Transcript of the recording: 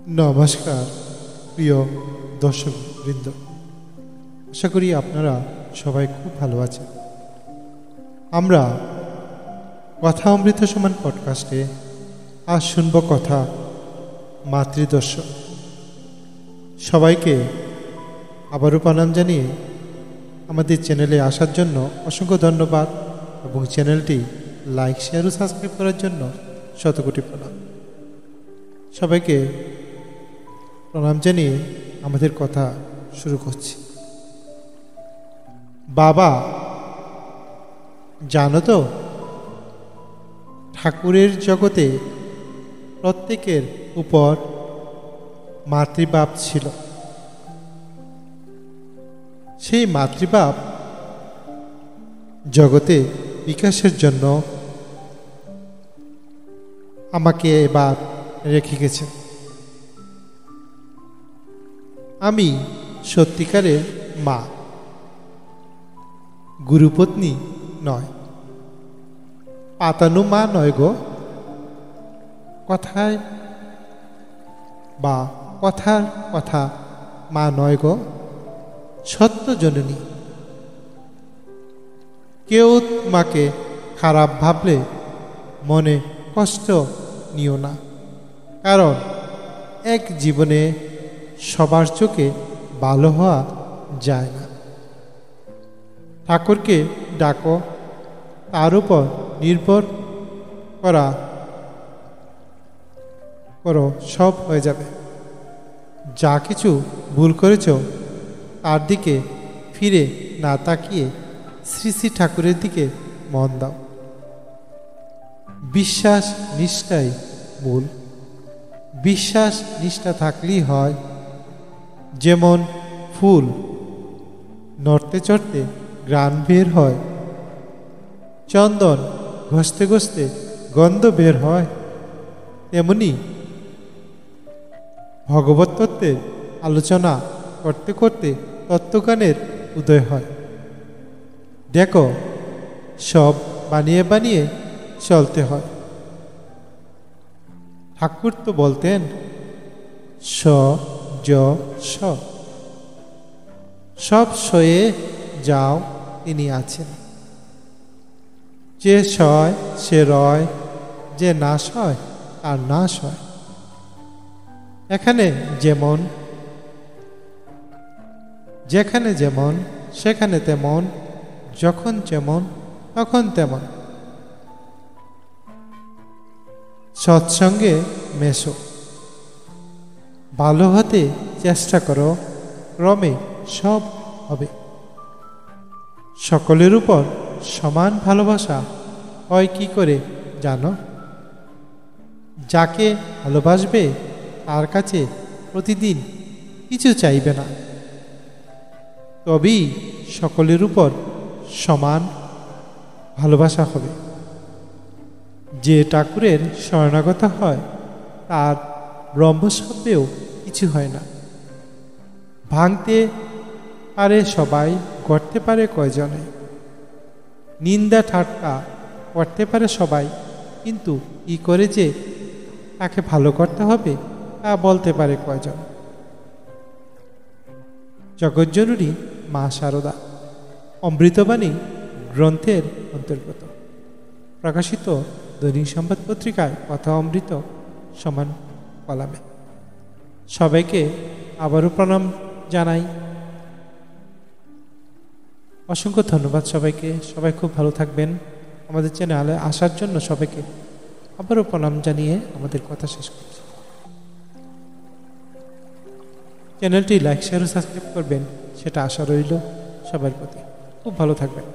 নমস্কার প্রিয় দর্শকবৃন্দ, আশা করি আপনারা সবাই খুব ভালো আছেন। আমরা কথা অমৃত সমান পডকাস্টে আজ শুনব কথা মাতৃদর্শন। সবাইকে আবারও প্রণাম জানিয়ে আমাদের চ্যানেলে আসার জন্য অসংখ্য ধন্যবাদ এবং চ্যানেলটি লাইক, শেয়ার ও সাবস্ক্রাইব করার জন্য শতকোটি প্রণাম। সবাইকে প্রণাম জানিয়ে আমাদের কথা শুরু করছি। বাবা, জানো তো, ঠাকুরের জগতে প্রত্যেকের উপর মাতৃভাব ছিল। সেই মাতৃভাব জগতে বিকাশের জন্য আমাকে এবার রেখে গেছেন। আমি সত্যিকারের মা, গুরুপত্নী নয়, পাতানো মা নয় গো, কথায় বা কথার কথা মা নয় গো, সত্য জননী। কেউ মাকে খারাপ ভাবলে মনে কষ্ট নিও না, কারণ এক জীবনে সবার চোখে ভালো হওয়া যায় না। ঠাকুরকে ডাকো, তার উপর নির্ভর করো, সব হয়ে যাবে। যা কিছু ভুল করেছ তার দিকে ফিরে না তাকিয়ে শ্রী শ্রী ঠাকুরের দিকে মন দাও। বিশ্বাস নিষ্ঠাই মূল। বিশ্বাস নিষ্ঠা থাকলেই হয়। যেমন ফুল নড়তে চড়তে ঘ্রাণ বের হয়, চন্দন ঘষতে ঘষতে গন্ধ বের হয়, তেমনি ভগবত তত্ত্বের আলোচনা করতে করতে তত্ত্বজ্ঞানের উদয় হয়। দেখো, সব বানিয়ে বানিয়ে চলতে হয়। ঠাকুর তো বলতেন স জ স, সব সয়ে যাও তিনি আছেন। যে সয় সে রয়, যে না সয় তার নাশ হয়। এখানে যেমন, যেখানে যেমন, সেখানে তেমন, যখন যেমন তখন তেমন। সৎসঙ্গে মেশো, ভালো হতে চেষ্টা করো, ক্রমে সব হবে। সকলের উপর সমান ভালোবাসা হয় কি করে জানো? যাকে ভালোবাসবে তার কাছে প্রতিদিন কিছু চাইবে না, তবেই সকলের উপর সমান ভালোবাসা হবে। যে ঠাকুরের শরণাগত হয় তার ব্রহ্মস্বপ্নেও কিছু হয় না। ভাঙতে পারে সবাই, গড়তে পারে কয়জনে। নিন্দা ঠাট্টা করতে পারে সবাই, কিন্তু কি করে যে তাকে ভালো করতে হবে তা বলতে পারে কয়জন। জগজ্জননী মা শারদা অমৃতবাণী গ্রন্থের অন্তর্গত, প্রকাশিত দৈনিক সংবাদ পত্রিকায় কথা অমৃত সমান কলামে। সবাইকে আবারও প্রণাম জানাই। অসংখ্য ধন্যবাদ সবাইকে। সবাই খুব ভালো থাকবেন। আমাদের চ্যানেলে আসার জন্য সবাইকে আবারও প্রণাম জানিয়ে আমাদের কথা শেষ করছি। চ্যানেলটি লাইক, শেয়ার ও সাবস্ক্রাইব করবেন, সেটা আশা রইল সবার প্রতি। খুব ভালো থাকবেন।